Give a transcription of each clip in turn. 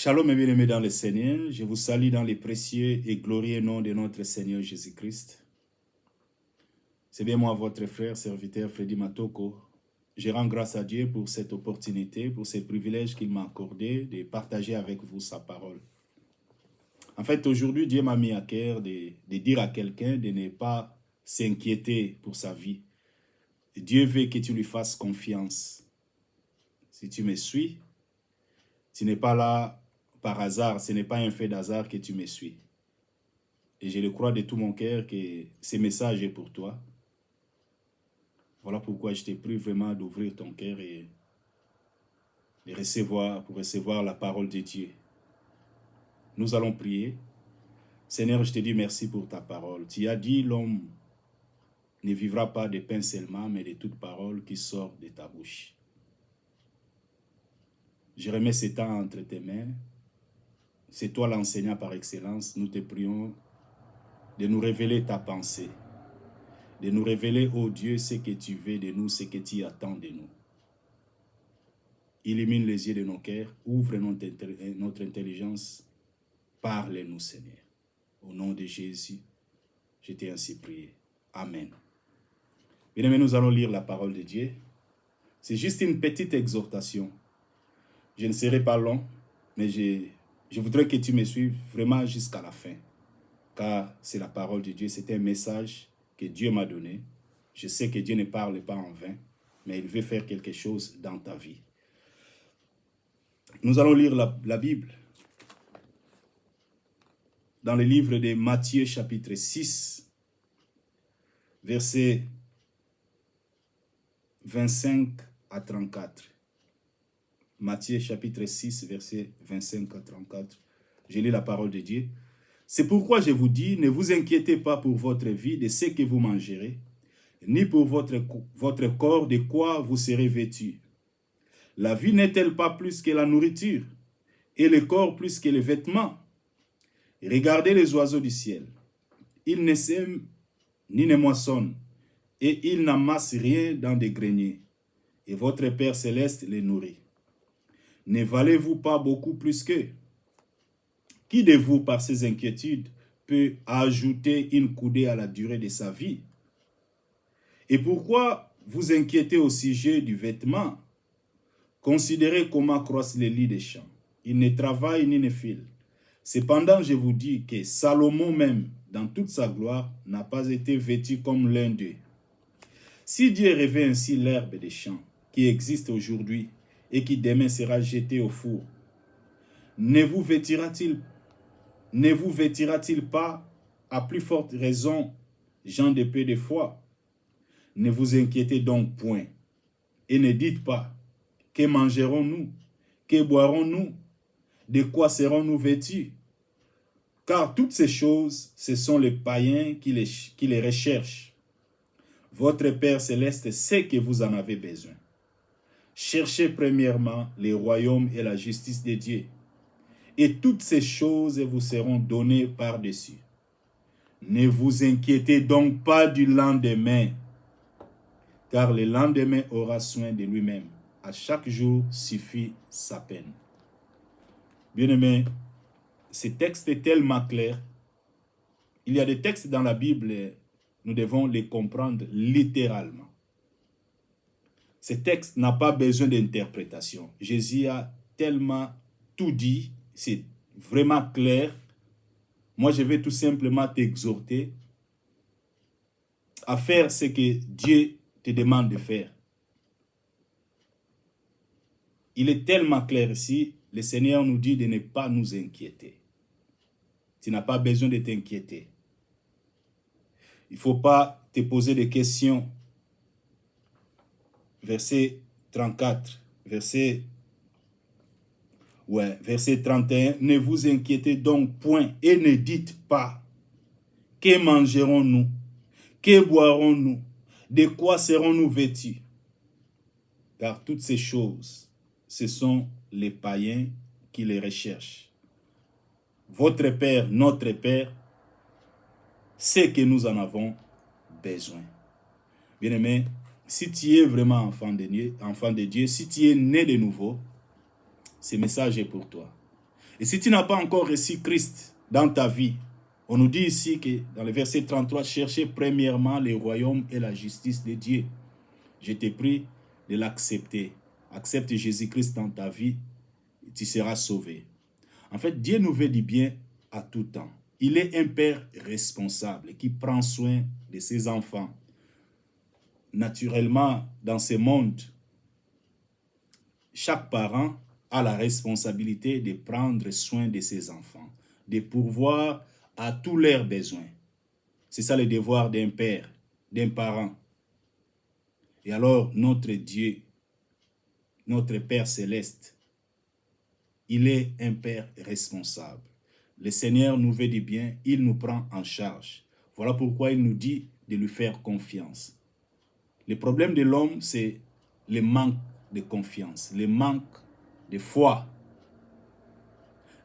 Shalom et bien-aimés dans le Seigneur, je vous salue dans les précieux et glorieux nom de notre Seigneur Jésus-Christ. C'est bien moi, votre frère, serviteur Freddy Matoko. Je rends grâce à Dieu pour cette opportunité, pour ce privilège qu'il m'a accordé de partager avec vous sa parole. En fait, aujourd'hui, Dieu m'a mis à cœur de dire à quelqu'un de ne pas s'inquiéter pour sa vie. Dieu veut que tu lui fasses confiance. Si tu me suis, tu n'es pas là par hasard, ce n'est pas un fait d'hasard que tu me suis. Et je le crois de tout mon cœur que ce message est pour toi. Voilà pourquoi je t'ai pris vraiment d'ouvrir ton cœur et de recevoir, pour recevoir la parole de Dieu. Nous allons prier. Seigneur, je te dis merci pour ta parole. Tu as dit, l'homme ne vivra pas de pain seulement, mais de toute parole qui sort de ta bouche. Je remets ce temps entre tes mains. C'est toi l'enseignant par excellence. Nous te prions de nous révéler ta pensée, de nous révéler, ô Dieu, ce que tu veux de nous, ce que tu attends de nous. Illumine les yeux de nos cœurs, ouvre notre intelligence, parle-nous, Seigneur. Au nom de Jésus, je t'ai ainsi prié. Amen. Bien-aimés, nous allons lire la parole de Dieu. C'est juste une petite exhortation. Je ne serai pas long, mais je voudrais que tu me suives vraiment jusqu'à la fin. Car c'est la parole de Dieu, c'est un message que Dieu m'a donné. Je sais que Dieu ne parle pas en vain, mais il veut faire quelque chose dans ta vie. Nous allons lire la Bible dans le livre de Matthieu chapitre 6, versets 25 à 34. Matthieu chapitre 6, versets 25 à 34. Je lis la parole de Dieu. C'est pourquoi je vous dis, ne vous inquiétez pas pour votre vie de ce que vous mangerez, ni pour votre corps de quoi vous serez vêtus. La vie n'est-elle pas plus que la nourriture, et le corps plus que les vêtements? Regardez les oiseaux du ciel. Ils ne sèment ni ne moissonnent, et ils n'amassent rien dans des greniers. Et votre Père céleste les nourrit. Ne valez-vous pas beaucoup plus qu'eux? Qui de vous, par ses inquiétudes, peut ajouter une coudée à la durée de sa vie? Et pourquoi vous inquiétez au sujet du vêtement? Considérez comment croissent les lits des champs. Ils ne travaillent ni ne filent. Cependant, je vous dis que Salomon même, dans toute sa gloire, n'a pas été vêtu comme l'un d'eux. Si Dieu revêt ainsi l'herbe des champs, qui existe aujourd'hui et qui demain sera jetée au four, ne vous vêtira-t-il pas à plus forte raison, gens de peu de foi? Ne vous inquiétez donc point, et ne dites pas, que mangerons-nous? Que boirons-nous? De quoi serons-nous vêtus? Car toutes ces choses, ce sont les païens qui les recherchent. Votre Père céleste sait que vous en avez besoin. Cherchez premièrement le royaume et la justice de Dieu, et toutes ces choses vous seront données par-dessus. Ne vous inquiétez donc pas du lendemain, car le lendemain aura soin de lui-même. À chaque jour suffit sa peine. Bien-aimés, ce texte est tellement clair. Il y a des textes dans la Bible, nous devons les comprendre littéralement. Ce texte n'a pas besoin d'interprétation. Jésus a tellement tout dit, c'est vraiment clair. Moi, je vais tout simplement t'exhorter à faire ce que Dieu te demande de faire. Il est tellement clair ici, le Seigneur nous dit de ne pas nous inquiéter. Tu n'as pas besoin de t'inquiéter. Il ne faut pas te poser des questions. Verset 34, verset 31. Ne vous inquiétez donc point et ne dites pas, que mangerons-nous? Que boirons-nous? De quoi serons-nous vêtus? Car toutes ces choses, ce sont les païens qui les recherchent. Votre Père, notre Père, sait que nous en avons besoin. Bien-aimé, si tu es vraiment enfant de Dieu, si tu es né de nouveau, ce message est pour toi. Et si tu n'as pas encore reçu Christ dans ta vie, on nous dit ici que dans le verset 33, cherchez premièrement le royaume et la justice de Dieu. Je te prie de l'accepter. Accepte Jésus-Christ dans ta vie et tu seras sauvé. En fait, Dieu nous veut du bien à tout temps. Il est un père responsable qui prend soin de ses enfants. Naturellement, dans ce monde, chaque parent a la responsabilité de prendre soin de ses enfants, de pourvoir à tous leurs besoins. C'est ça le devoir d'un père, d'un parent. Et alors, notre Dieu, notre Père céleste, il est un Père responsable. Le Seigneur nous veut du bien, il nous prend en charge. Voilà pourquoi il nous dit de lui faire confiance. Le problème de l'homme, c'est le manque de confiance, le manque de foi.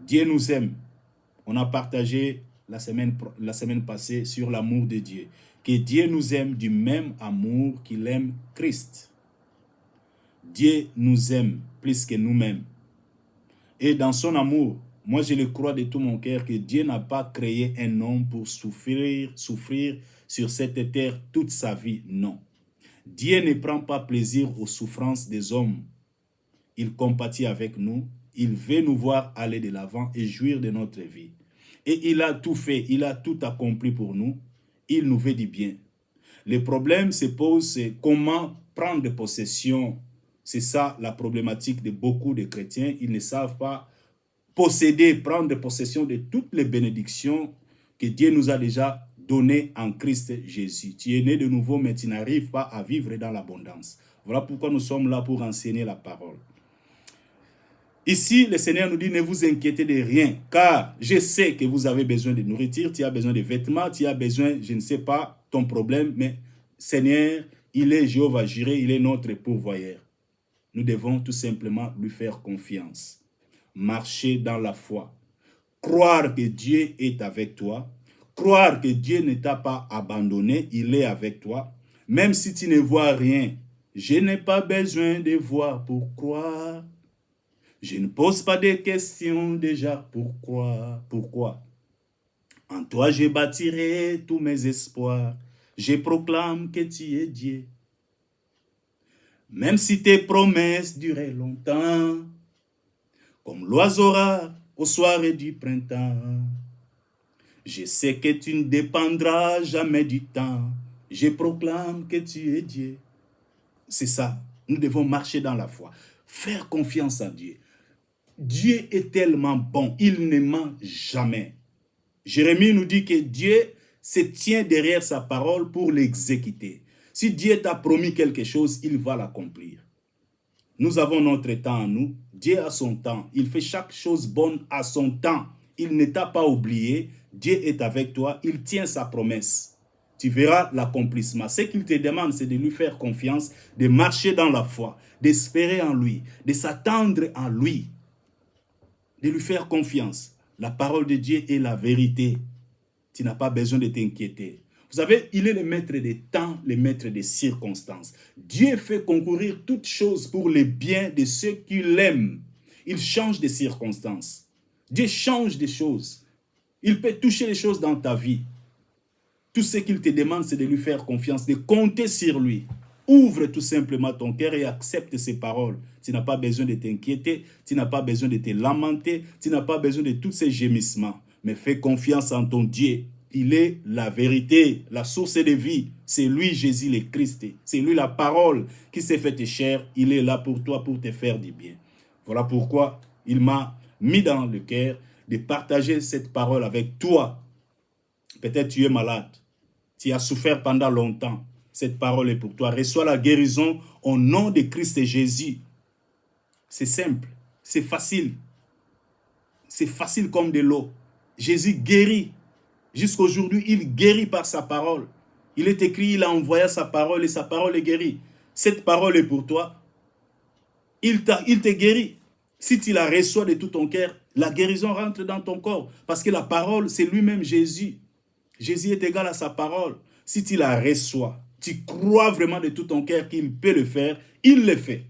Dieu nous aime. On a partagé la semaine passée sur l'amour de Dieu. Que Dieu nous aime du même amour qu'il aime Christ. Dieu nous aime plus que nous-mêmes. Et dans son amour, moi je le crois de tout mon cœur que Dieu n'a pas créé un homme pour souffrir sur cette terre toute sa vie. Non. Dieu ne prend pas plaisir aux souffrances des hommes. Il compatit avec nous. Il veut nous voir aller de l'avant et jouir de notre vie. Et il a tout fait, il a tout accompli pour nous. Il nous veut du bien. Le problème se pose, c'est comment prendre possession. C'est ça la problématique de beaucoup de chrétiens. Ils ne savent pas posséder, prendre possession de toutes les bénédictions que Dieu nous a déjà données en Christ Jésus. Tu es né de nouveau, mais tu n'arrives pas à vivre dans l'abondance. Voilà pourquoi nous sommes là pour enseigner la parole. Ici, le Seigneur nous dit, ne vous inquiétez de rien, car je sais que vous avez besoin de nourriture, tu as besoin de vêtements, tu as besoin, je ne sais pas, ton problème, mais Seigneur, il est Jéhovah Jireh, il est notre pourvoyeur. Nous devons tout simplement lui faire confiance, marcher dans la foi, croire que Dieu est avec toi, croire que Dieu ne t'a pas abandonné, il est avec toi, même si tu ne vois rien. Je n'ai pas besoin de voir pour croire. Je ne pose pas de questions déjà. Pourquoi? En toi, je bâtirai tous mes espoirs. Je proclame que tu es Dieu. Même si tes promesses duraient longtemps, comme l'oiseau rare au soir du printemps, je sais que tu ne dépendras jamais du temps. Je proclame que tu es Dieu. C'est ça. Nous devons marcher dans la foi. Faire confiance à Dieu. Dieu est tellement bon, il ne ment jamais. Jérémie nous dit que Dieu se tient derrière sa parole pour l'exécuter. Si Dieu t'a promis quelque chose, il va l'accomplir. Nous avons notre temps à nous, Dieu a son temps. Il fait chaque chose bonne à son temps. Il ne t'a pas oublié, Dieu est avec toi, il tient sa promesse. Tu verras l'accomplissement. Ce qu'il te demande, c'est de lui faire confiance, de marcher dans la foi, d'espérer en lui, de s'attendre en lui. De lui faire confiance. La parole de Dieu est la vérité. Tu n'as pas besoin de t'inquiéter. Vous savez, il est le maître des temps, le maître des circonstances. Dieu fait concourir toutes choses pour le bien de ceux qui l'aiment. Il change des circonstances. Dieu change des choses. Il peut toucher les choses dans ta vie. Tout ce qu'il te demande, c'est de lui faire confiance, de compter sur lui. Ouvre tout simplement ton cœur et accepte ses paroles. Tu n'as pas besoin de t'inquiéter, tu n'as pas besoin de te lamenter, tu n'as pas besoin de tous ces gémissements. Mais fais confiance en ton Dieu. Il est la vérité, la source de vie. C'est lui, Jésus le Christ. C'est lui la parole qui s'est faite chair. Il est là pour toi, pour te faire du bien. Voilà pourquoi il m'a mis dans le cœur de partager cette parole avec toi. Peut-être tu es malade. Tu as souffert pendant longtemps. Cette parole est pour toi. Reçois la guérison au nom de Christ et Jésus. C'est simple, c'est facile. C'est facile comme de l'eau. Jésus guérit. Jusqu'aujourd'hui, il guérit par sa parole. Il est écrit, il a envoyé sa parole et sa parole est guérie. Cette parole est pour toi. Il te guérit. Si tu la reçois de tout ton cœur, la guérison rentre dans ton corps. Parce que la parole, c'est lui-même Jésus. Jésus est égal à sa parole. Si tu la reçois, tu crois vraiment de tout ton cœur qu'il peut le faire, il le fait.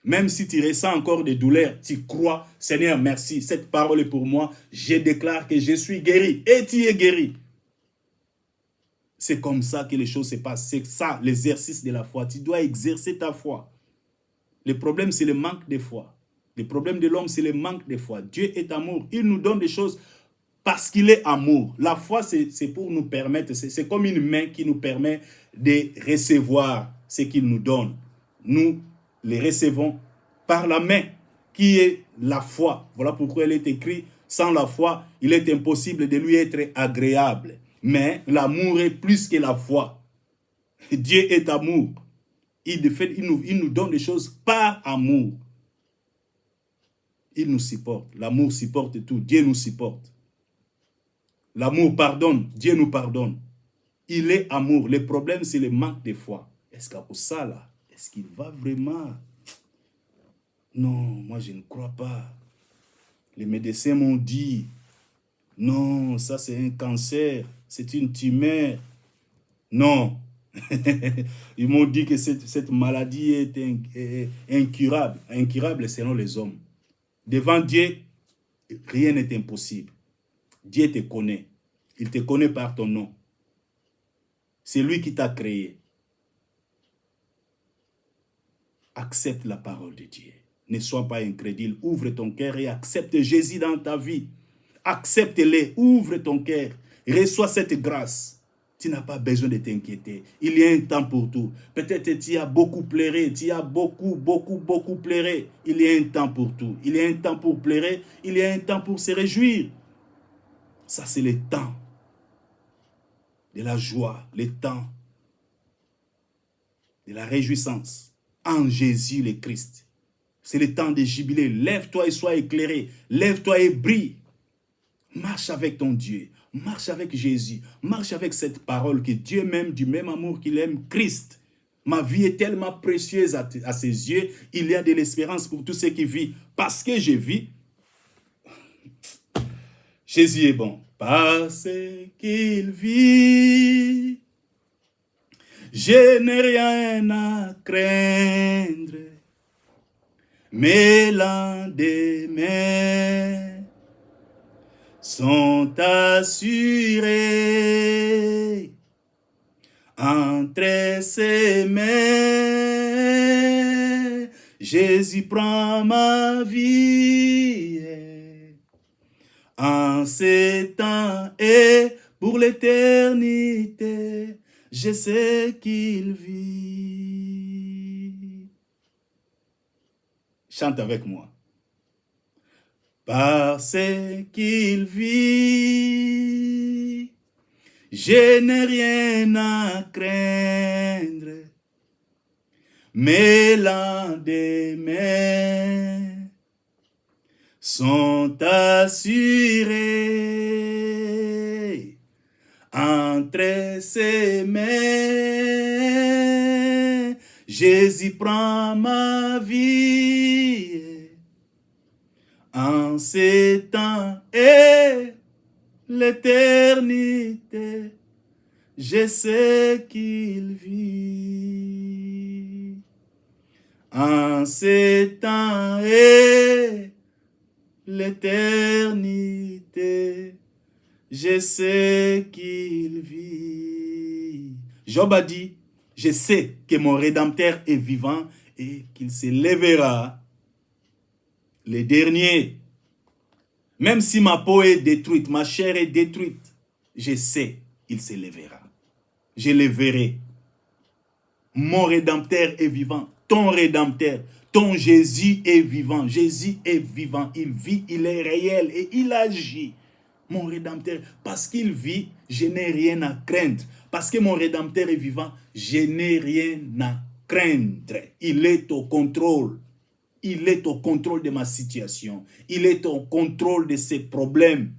Même si tu ressens encore des douleurs, tu crois, Seigneur, merci, cette parole est pour moi. Je déclare que je suis guéri et tu es guéri. C'est comme ça que les choses se passent. C'est ça, l'exercice de la foi. Tu dois exercer ta foi. Le problème, c'est le manque de foi. Le problème de l'homme, c'est le manque de foi. Dieu est amour. Il nous donne des choses parce qu'il est amour. La foi, c'est pour nous permettre, c'est comme une main qui nous permet de recevoir ce qu'il nous donne. Nous les recevons par la main qui est la foi. Voilà pourquoi il est écrit, sans la foi, il est impossible de lui être agréable. Mais l'amour est plus que la foi. Dieu est amour. Il nous donne des choses par amour. Il nous supporte. L'amour supporte tout. Dieu nous supporte. L'amour pardonne. Dieu nous pardonne. Il est amour. Le problème, c'est le manque de foi. Est-ce qu'à ça, là, est-ce qu'il va vraiment? Non, moi, je ne crois pas. Les médecins m'ont dit, non, ça, c'est un cancer. C'est une tumeur. Non. Ils m'ont dit que cette maladie est incurable. Incurable selon les hommes. Devant Dieu, rien n'est impossible. Dieu te connaît. Il te connaît par ton nom. C'est lui qui t'a créé. Accepte la parole de Dieu. Ne sois pas incrédule. Ouvre ton cœur et accepte Jésus dans ta vie. Accepte-le. Ouvre ton cœur. Reçois cette grâce. Tu n'as pas besoin de t'inquiéter. Il y a un temps pour tout. Peut-être tu as beaucoup pleuré. Tu as beaucoup pleuré. Il y a un temps pour tout. Il y a un temps pour pleurer. Il y a un temps pour se réjouir. Ça, c'est le temps de la joie. Le temps de la réjouissance en Jésus le Christ. C'est le temps de jubilé. Lève-toi et sois éclairé. Lève-toi et brille. Marche avec ton Dieu. Marche avec Jésus. Marche avec cette parole que Dieu m'aime du même amour qu'il aime Christ. Ma vie est tellement précieuse à ses yeux. Il y a de l'espérance pour tous ceux qui vivent. Parce que je vis, Jésus est bon. Parce qu'il vit, je n'ai rien à craindre. Mes lendemains sont assurés entre ses mains. Jésus prend ma vie en ces temps et pour l'éternité. Je sais qu'il vit. Chante avec moi. Parce qu'il vit, je n'ai rien à craindre. Mes lendemains sont assurés entre ses mains. Jésus prend ma vie en ces temps et l'éternité. Je sais qu'il vit en ces temps et l'éternité. Je sais qu'il vit. Job a dit, je sais que mon Rédempteur est vivant et qu'il se lèvera. Les derniers, même si ma peau est détruite, ma chair est détruite, je sais, il se lèvera. Je le verrai. Mon Rédempteur est vivant. Ton Rédempteur, ton Jésus est vivant. Jésus est vivant. Il vit, il est réel et il agit. Mon Rédempteur, parce qu'il vit, je n'ai rien à craindre. Parce que mon Rédempteur est vivant, je n'ai rien à craindre. Il est au contrôle. Il est au contrôle de ma situation. Il est au contrôle de ses problèmes.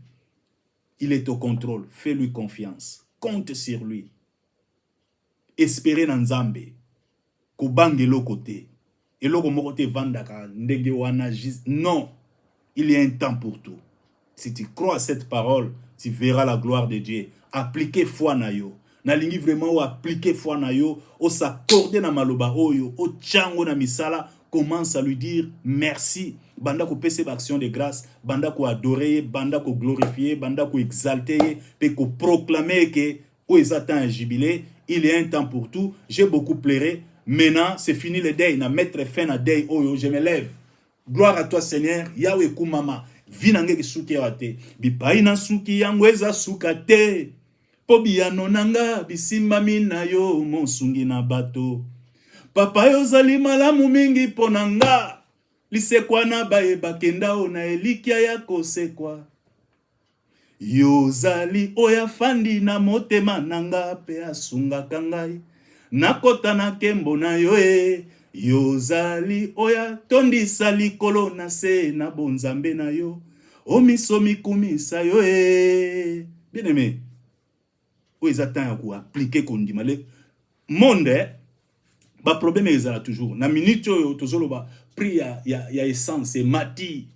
Il est au contrôle. Fais-lui confiance. Compte sur lui. Espérez dans Nzambe. Kobange lo côté. Et lo komokote vandaka ndenge wana non. Il y a un temps pour tout. Si tu crois à cette parole, tu verras la gloire de Dieu. Appliquez foi na yo. Nalingi vraiment ou appliquer foi na yo, o s'accorder na maloba oyo, o tchango na misala. commence à lui dire merci. Banda ko pese action de grâce, banda ko adorer, banda ko glorifier, banda ko exalter, pe ko proclamer que où ils attendent un jubilé, il y a un temps pour tout. J'ai beaucoup pleuré. Maintenant, c'est fini le deuil. Na mettre fin à deuil. Oh, je me lève. Gloire à toi, Seigneur. Yahweh kumama. Vinange ki suki wate. Bipai na suki yangweza sukate. Pobiano nanga bisimba mina yo monsungi na bato. Papa yo zali malamu mingi ponanga. Lisekwa na bae bakenda ona elikia ya kosekwa. Yozali oya fandi na motema nanga pe asunga kangai. Nakota na kembo na yo e. Yozali oya tondisa likolo na se na bonzambe na yo. Omiso mikumisa yo e. Bien aimé. Où ils attendent à appliquer kondima. Le monde, ba problème ezala toujours. Na minute yo tozolo ba prix ya essence et mati.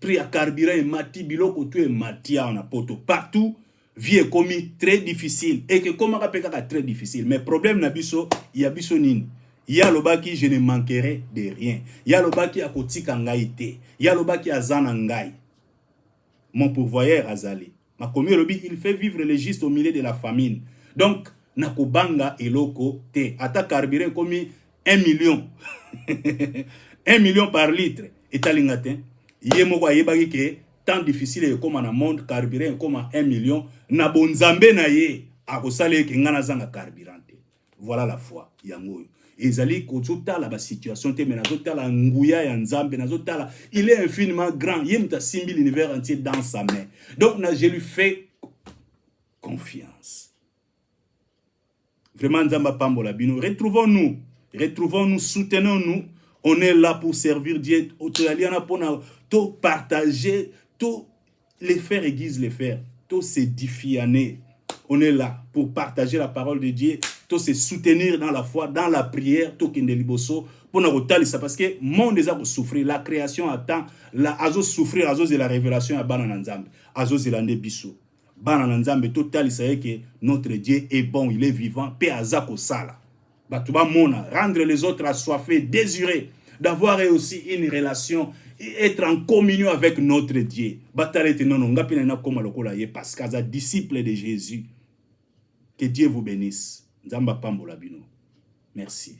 Prix à carburant et mati biloko tu et mati en apoto partout. Vie est commis très difficile et que comment rappelle très difficile. Mais problème na biso, il y a biso nini. Il y a le baki je ne manquerai de rien. Il y a le baki à kotika ngai te. Il y a le baki à zana ngai. Mon pourvoyeur azali. Ma commis lobi il fait vivre les justes au milieu de la famine. Donc nakobanga eloko te. Ata carburant commis 1 million. 1 million par litre. Et talingatin. Yemoko ayebaki ke tant difficile comme dans le monde carburant comme 1 million na bonzambe na ye akosale ke ngana zanga carburant. Voilà la foi yango. Ezali kozota la situation te mena zota la nguya ya nzambe na zota la il est infiniment grand yemta simbi l'univers entier dans sa main. Donc je lui fais confiance. Vraiment nzamba pambola bino retrouvons-nous, soutenons-nous. On est là pour servir Dieu. Tout partager, tout les faire aiguise les faire, tout s'édifier. On est là pour partager la parole de Dieu, tout se soutenir dans la foi, dans la prière, tout qui est liboso pour nous retaler ça parce que le monde déjà souffrir, la création attend, la azo souffrir, azo de la révélation à banananzambe, azo zelande biso, banananzambe total ça que notre Dieu est bon, il est vivant, pe azako sala. Batuba mona, rendre les autres assoiffés, désirés d'avoir aussi une relation, être en communion avec notre Dieu. Batarete non ngapina comme lokola ye parce qu'à disciple de Jésus. Que Dieu vous bénisse. Nzamba pambola bino. Merci.